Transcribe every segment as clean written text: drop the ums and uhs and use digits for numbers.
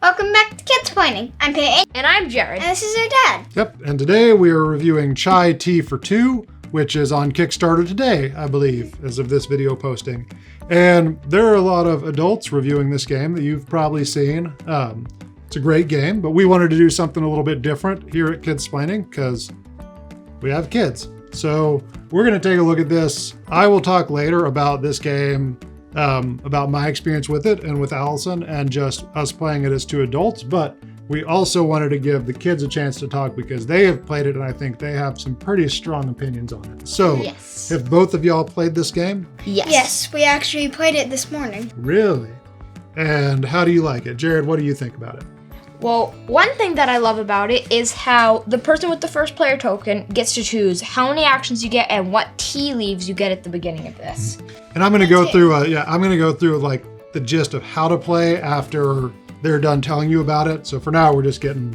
Welcome back to Kids Pointing. I'm Peyton. And I'm Jared. And this is our dad. Yep, and today we are reviewing Chai Tea for Two, which is on Kickstarter today, I believe, as of this video posting. And there are a lot of adults reviewing this game that you've probably seen. It's a great game, but we wanted to do something a little bit different here at Kids Pointing because we have kids. So we're going to take a look at this. I will talk later about this game, about my experience with it and with Allison and just us playing it as two adults. But we also wanted to give the kids a chance to talk because they have played it and I think they have some pretty strong opinions on it. So Yes. Have both of y'all played this game? Yes, we actually played it this morning. Really? And how do you like it? Jared, what do you think about it? Well, one thing that I love about it is how the person with the first player token gets to choose how many actions you get and what tea leaves you get at the beginning of this. And I'm going to go through, I'm going to go through like the gist of how to play after they're done telling you about it. So for now, we're just getting,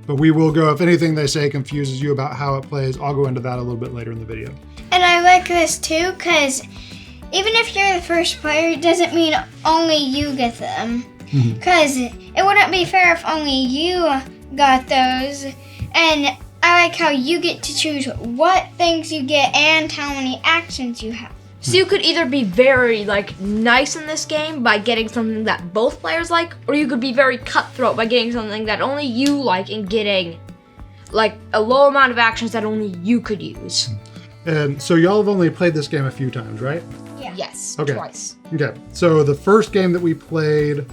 but we will go, if anything they say confuses you about how it plays, I'll go into that a little bit later in the video. And I like this too because even if you're the first player, it doesn't mean only you get them. Because it wouldn't be fair if only you got those. And I like how you get to choose what things you get and how many actions you have. So you could either be very nice in this game by getting something that both players like, or you could be very cutthroat by getting something that only you like and getting a low amount of actions that only you could use. And so y'all have only played this game a few times, right? Yeah. Yes, Okay. twice. Okay, so the first game that we played,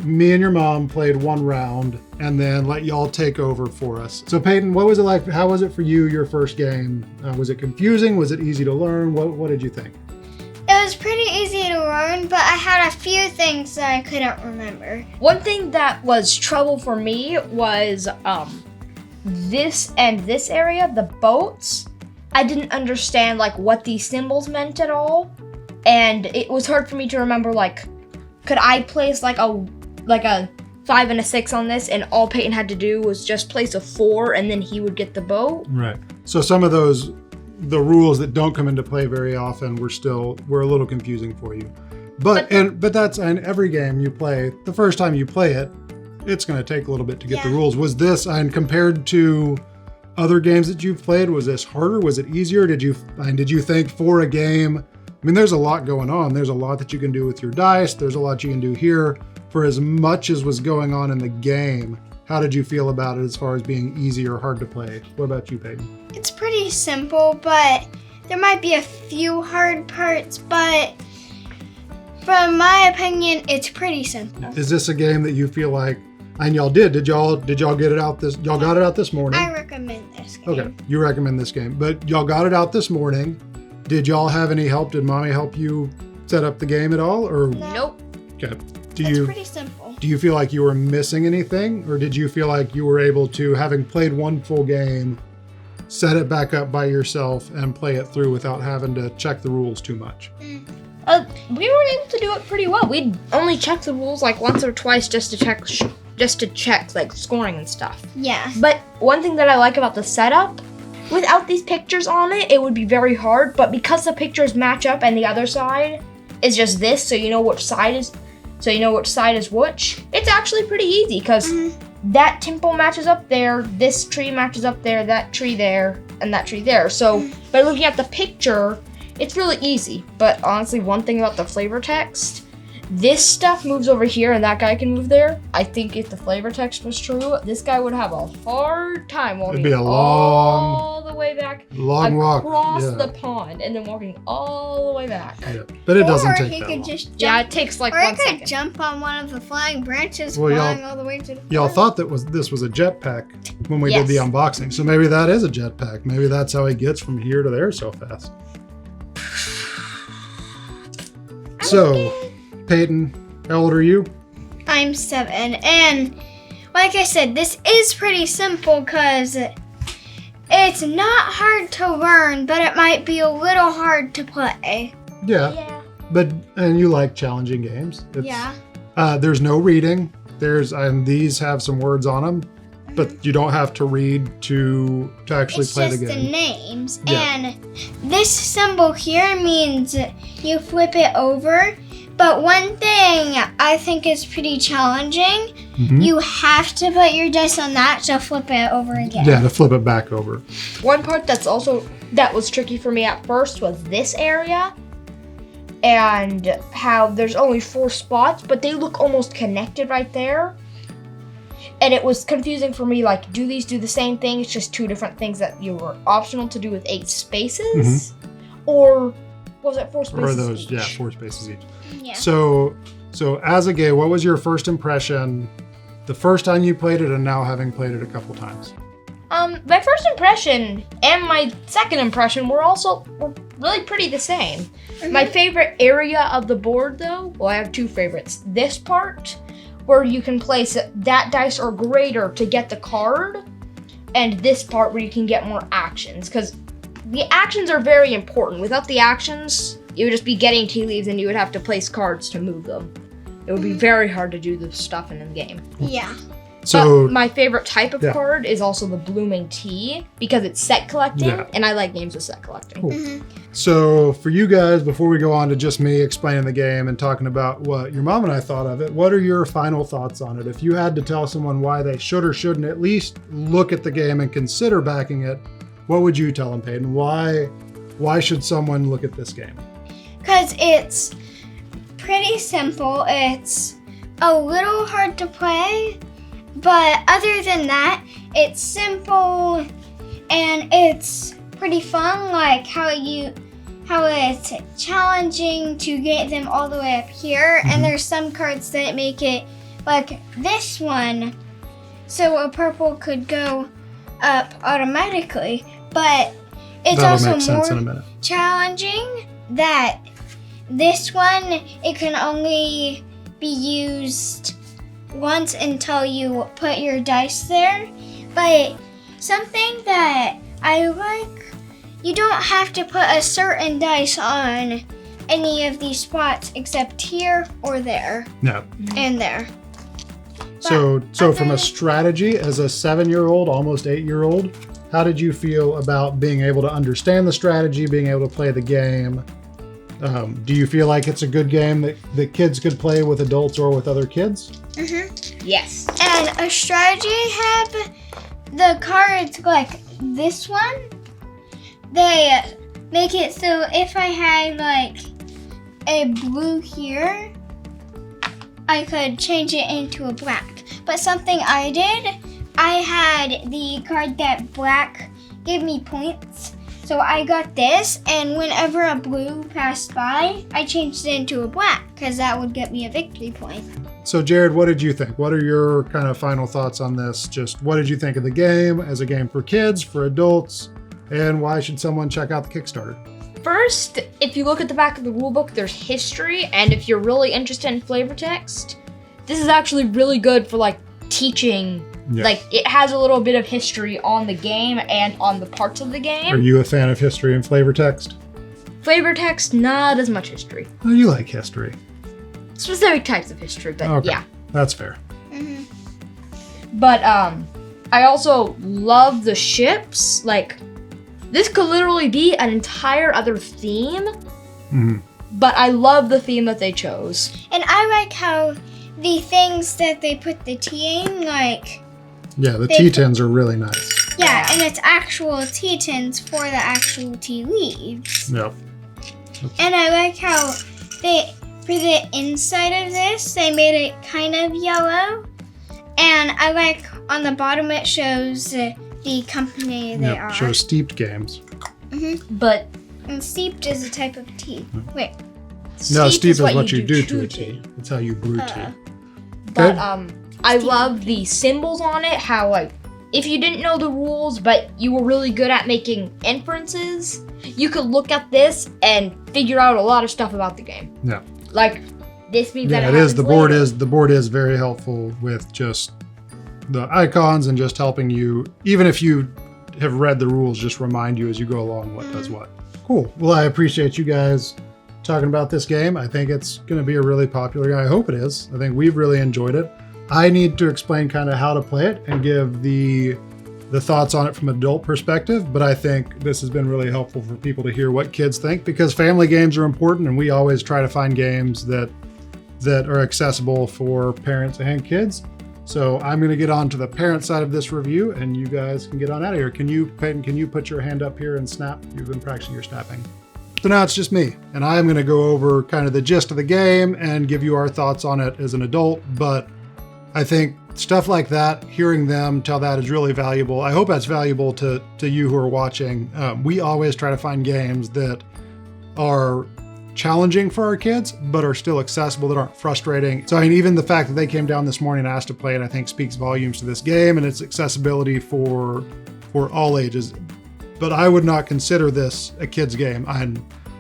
me and your mom played one round and then let y'all take over for us. So Peyton, what was it like? How was it for you, your first game? Was it confusing? Was it easy to learn? What did you think? It was pretty easy to learn, but I had a few things that I couldn't remember. One thing that was trouble for me was this and this area, the boats. I didn't understand what these symbols meant at all, and it was hard for me to remember could I place a 5 and a 6 on this, and all Peyton had to do was just place a 4 and then he would get the boat. Right. So some of those, the rules that don't come into play very often were a little confusing for you. But that's in every game you play, the first time you play it, it's going to take a little bit to get the rules. Was this, and compared to other games that you've played, was this harder? Was it easier? Did you think for a game, I mean, there's a lot going on. There's a lot that you can do with your dice. There's a lot you can do here. For as much as was going on in the game, how did you feel about it as far as being easy or hard to play? What about you, Peyton? It's pretty simple, but there might be a few hard parts, but from my opinion, it's pretty simple. Is this a game that you feel like, and y'all did y'all get it out y'all got it out this morning? I recommend this game. Okay, you recommend this game, but y'all got it out this morning. Did y'all have any help? Did mommy help you set up the game at all? Or No. Nope. Okay. It's pretty simple. Do you feel like you were missing anything, or did you feel like you were able to, having played one full game, set it back up by yourself and play it through without having to check the rules too much? We were able to do it pretty well. We'd only check the rules once or twice just to check scoring and stuff. Yeah. But one thing that I like about the setup, without these pictures on it, it would be very hard. But because the pictures match up and the other side is just this, so you know which side is which, it's actually pretty easy because that temple matches up there, this tree matches up there, that tree there, and that tree there. So by looking at the picture, it's really easy. But honestly, one thing about the flavor text, this stuff moves over here and that guy can move there. I think if the flavor text was true, this guy would have a hard time walking all the way back walk across the pond and then walking all the way back. Yeah. But it doesn't Or take he that could long. just jump. Yeah, it takes Or 1 he could second. jump on one of the flying branches, Well, flying all the way to the Y'all front. thought this was a jetpack when we did the Yes. unboxing, so maybe that is a jetpack. Maybe that's how he gets from here to there so fast. So, Peyton, how old are you? I'm 7, and like I said, this is pretty simple because it's not hard to learn, but it might be a little hard to play. Yeah. And you like challenging games. Yeah. There's no reading. And these have some words on them, but you don't have to read to actually play the It's just game. the names. Yeah. And this symbol here means you flip it over, But one thing I think is pretty challenging, you have to put your dice on that to flip it over again. Yeah, to flip it back over. One part that was tricky for me at first was this area. And how there's only 4 spots, but they look almost connected right there. And it was confusing for me, like, do these do the same thing? It's just 2 different things that you were optional to do with 8 spaces? Or was it 4 spaces Or those, each? yeah, 4 spaces each. Yeah. So as a gay, what was your first impression the first time you played it and now having played it a couple times? My first impression and my second impression were really pretty the same. My favorite area of the board, though, well, I have 2 favorites. This part, where you can place that dice or greater to get the card, and this part where you can get more actions, because the actions are very important. Without the actions, you would just be getting tea leaves and you would have to place cards to move them. It would be very hard to do the stuff in the game. Yeah. So but my favorite type of card is also the blooming tea, because it's set collecting, and I like games with set collecting. Cool. So for you guys, before we go on to just me explaining the game and talking about what your mom and I thought of it, what are your final thoughts on it? If you had to tell someone why they should or shouldn't at least look at the game and consider backing it, what would you tell them, Peyton? Why should someone look at this game? Because it's pretty simple. It's a little hard to play, but other than that, it's simple and it's pretty fun. Like how it's challenging to get them all the way up here, and there's some cards that make it like this one, so a purple could go up automatically. But it's That'll also make sense in a more minute. challenging that this one, it can only be used once until you put your dice there. But something that I like, you don't have to put a certain dice on any of these spots except here or there. No. And there. So from a strategy, as a 7-year-old, almost 8-year-old, how did you feel about being able to understand the strategy, being able to play the game? Do you feel like it's a good game that kids could play with adults or with other kids? Yes. And a strategy have the cards like this one. They make it so if I had like a blue here, I could change it into a black. But something I did, I had the card that black gave me points. So I got this, and whenever a blue passed by, I changed it into a black, because that would get me a victory point. So Jared, what did you think? What are your kind of final thoughts on this? Just what did you think of the game as a game for kids, for adults, and why should someone check out the Kickstarter? First, if you look at the back of the rulebook, there's history, and if you're really interested in flavor text, this is actually really good for like teaching. Yeah. Like, it has a little bit of history on the game and on the parts of the game. Are you a fan of history and flavor text? Flavor text, not as much history. Oh, you like history. Specific types of history, but Okay. yeah. That's fair. But I also love the ships. Like, this could literally be an entire other theme. But I love the theme that they chose. And I like how the things that they put the tea in, like... Yeah, the tea tins are really nice. Yeah, and it's actual tea tins for the actual tea leaves. Yep. And I like how they, for the inside of this, they made it kind of yellow. And I like on the bottom it shows the company they are. Shows steeped games. But And steeped is a type of tea. Wait. No, steep is what you do to a tea. It's how you brew tea. But I love the symbols on it, how like if you didn't know the rules but you were really good at making inferences, you could look at this and figure out a lot of stuff about the game. Yeah. Like this means that it is. The board is very helpful with just the icons and just helping you, even if you have read the rules, just remind you as you go along what does what. Cool. Well, I appreciate you guys talking about this game. I think it's going to be a really popular game. I hope it is. I think we've really enjoyed it. I need to explain kind of how to play it and give the thoughts on it from an adult perspective, but I think this has been really helpful for people to hear what kids think, because family games are important and we always try to find games that that are accessible for parents and kids. So I'm going to get on to the parent side of this review, and you guys can get on out of here. Peyton, can you put your hand up here and snap? You've been practicing your snapping. So now it's just me, and I'm going to go over kind of the gist of the game and give you our thoughts on it as an adult. But I think stuff like that, hearing them tell that is really valuable. I hope that's valuable to you who are watching. We always try to find games that are challenging for our kids, but are still accessible, that aren't frustrating. So I mean, even the fact that they came down this morning and asked to play it, I think speaks volumes to this game and its accessibility for all ages. But I would not consider this a kid's game.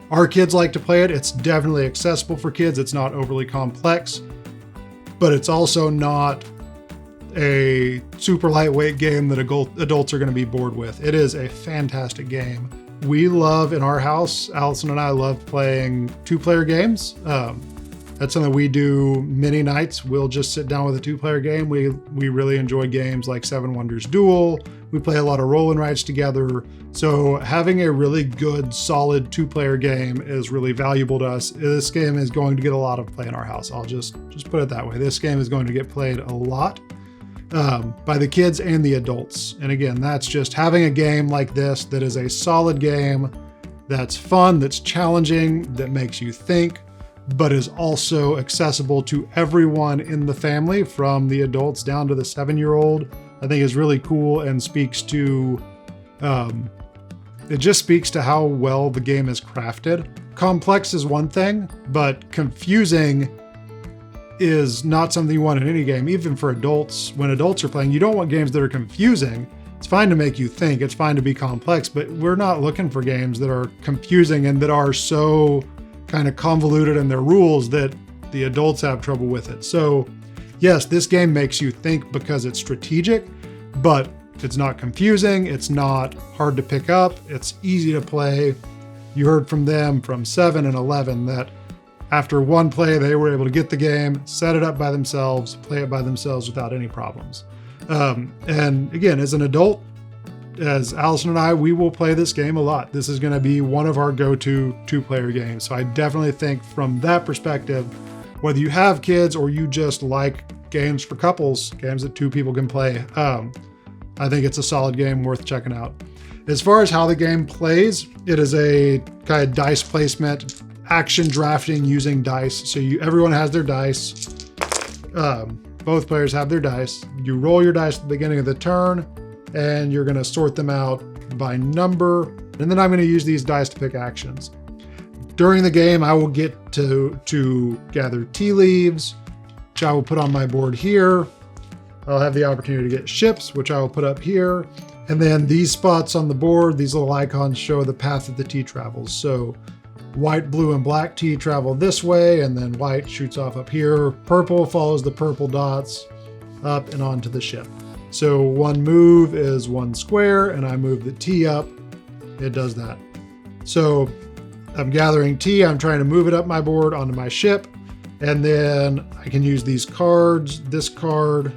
Our kids like to play it. It's definitely accessible for kids. It's not overly complex, but it's also not a super lightweight game that adults are going to be bored with. It is a fantastic game. We love, in our house, Allison and I love playing 2-player games. That's something we do many nights. We'll just sit down with a 2-player game. We really enjoy games like Seven Wonders Duel. We play a lot of roll and rides together. So having a really good, solid 2-player game is really valuable to us. This game is going to get a lot of play in our house. I'll just put it that way. This game is going to get played a lot by the kids and the adults. And again, that's just having a game like this that is a solid game, that's fun, that's challenging, that makes you think, but is also accessible to everyone in the family, from the adults down to the 7-year-old, I think is really cool and speaks to, it just speaks to how well the game is crafted. Complex is one thing, but confusing is not something you want in any game. Even for adults, when adults are playing, you don't want games that are confusing. It's fine to make you think, it's fine to be complex, but we're not looking for games that are confusing and that are so kind of convoluted in their rules that the adults have trouble with it. So yes, this game makes you think because it's strategic, but it's not confusing, it's not hard to pick up, it's easy to play. You heard from them from 7 and 11 that after one play, they were able to get the game, set it up by themselves, play it by themselves without any problems. And again, as an adult, as Allison and I, we will play this game a lot. This is going to be one of our go-to 2-player games. So I definitely think from that perspective, whether you have kids or you just like games for couples, games that 2 people can play, I think it's a solid game worth checking out. As far as how the game plays, it is a kind of dice placement, action drafting using dice. So everyone has their dice. Both players have their dice. You roll your dice at the beginning of the turn, and you're going to sort them out by number. And then I'm going to use these dice to pick actions. During the game, I will get to gather tea leaves, which I will put on my board here. I'll have the opportunity to get ships, which I will put up here. And then these spots on the board, these little icons show the path that the tea travels. So white, blue, and black tea travel this way, and then white shoots off up here. Purple follows the purple dots up and onto the ship. So one move is 1 square, and I move the tea up. It does that. So I'm gathering tea. I'm trying to move it up my board onto my ship, and then I can use these cards. This card,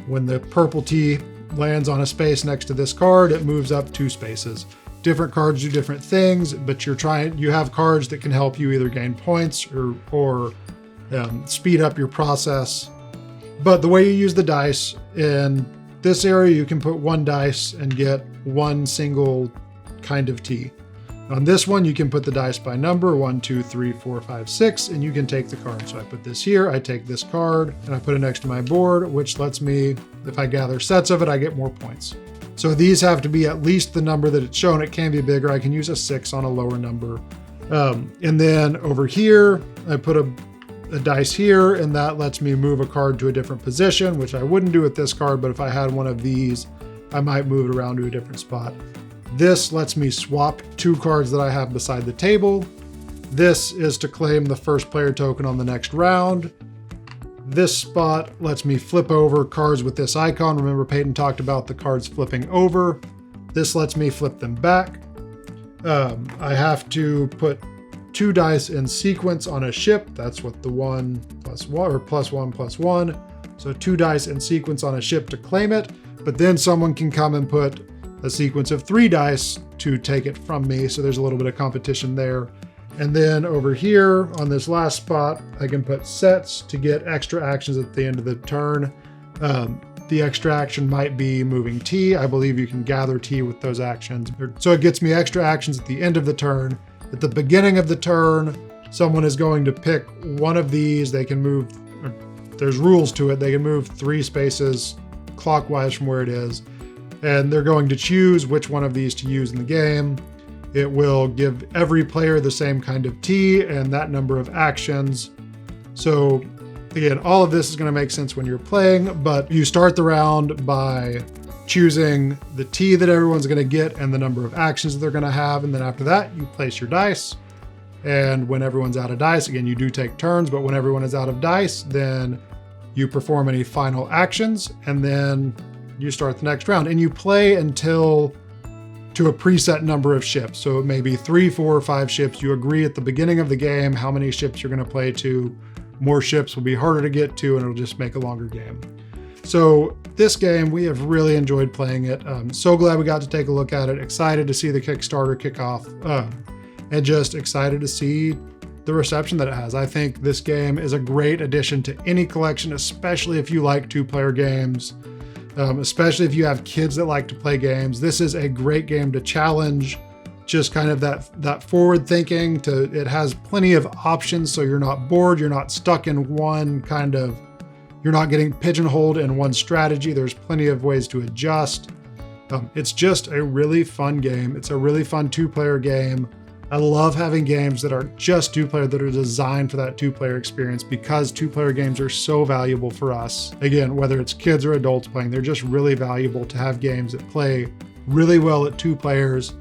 when the purple tea lands on a space next to this card, it moves up 2 spaces. Different cards do different things, but you have cards that can help you either gain points or speed up your process. But the way you use the dice, in this area, you can put 1 dice and get 1 single kind of tea. On this one, you can put the dice by number, 1, 2, 3, 4, 5, 6, and you can take the card. So I put this here, I take this card, and I put it next to my board, which lets me, if I gather sets of it, I get more points. So these have to be at least the number that it's shown. It can be bigger. I can use a 6 on a lower number. And then over here, I put a dice here, and that lets me move a card to a different position, which I wouldn't do with this card, but if I had one of these, I might move it around to a different spot. This lets me swap 2 cards that I have beside the table. This is to claim the first player token on the next round. This spot lets me flip over cards with this icon. Remember, Peyton talked about the cards flipping over. This lets me flip them back. I have to put 2 dice in sequence on a ship. That's what the 1 + 1 or +1 + 1. So 2 dice in sequence on a ship to claim it. But then someone can come and put a sequence of 3 dice to take it from me. So there's a little bit of competition there. And then over here on this last spot, I can put sets to get extra actions at the end of the turn. The extra action might be moving T. I believe you can gather T with those actions. So it gets me extra actions at the end of the turn. At the beginning of the turn, someone is going to pick one of these. They can move, there's rules to it. They can move 3 spaces clockwise from where it is. And they're going to choose which one of these to use in the game. It will give every player the same kind of T and that number of actions. So again, all of this is going to make sense when you're playing, but you start the round by choosing the T that everyone's going to get and the number of actions that they're going to have. And then after that, you place your dice. And when everyone's out of dice, again, you do take turns, but when everyone is out of dice, then you perform any final actions, and then you start the next round. And you play until to a preset number of ships. So it may be 3, 4, or 5 ships. You agree at the beginning of the game how many ships you're going to play to. More ships will be harder to get to, and it'll just make a longer game. So this game, we have really enjoyed playing it. So glad we got to take a look at it. Excited to see the Kickstarter kickoff, and just excited to see the reception that it has. I think this game is a great addition to any collection, especially if you like 2-player games, especially if you have kids that like to play games. This is a great game to challenge just kind of that forward thinking. It has plenty of options, so you're not bored, you're not stuck in one kind of, you're not getting pigeonholed in one strategy. There's plenty of ways to adjust. It's just a really fun game. It's a really fun 2-player game. I love having games that are just 2-player, that are designed for that 2-player experience, because 2-player games are so valuable for us. Again, whether it's kids or adults playing, they're just really valuable to have games that play really well at 2 players.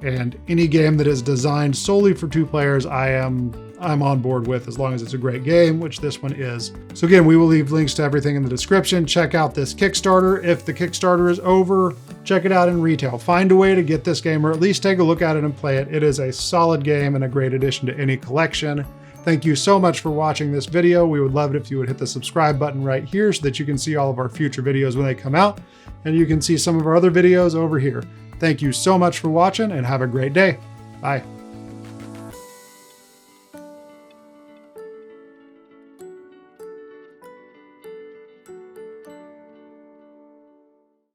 And any game that is designed solely for 2 players, I'm on board with, as long as it's a great game, which this one is. So again, we will leave links to everything in the description. Check out this Kickstarter. If the Kickstarter is over, check it out in retail. Find a way to get this game, or at least take a look at it and play it. It is a solid game and a great addition to any collection. Thank you so much for watching this video. We would love it if you would hit the subscribe button right here so that you can see all of our future videos when they come out. And you can see some of our other videos over here. Thank you so much for watching, and have a great day. Bye.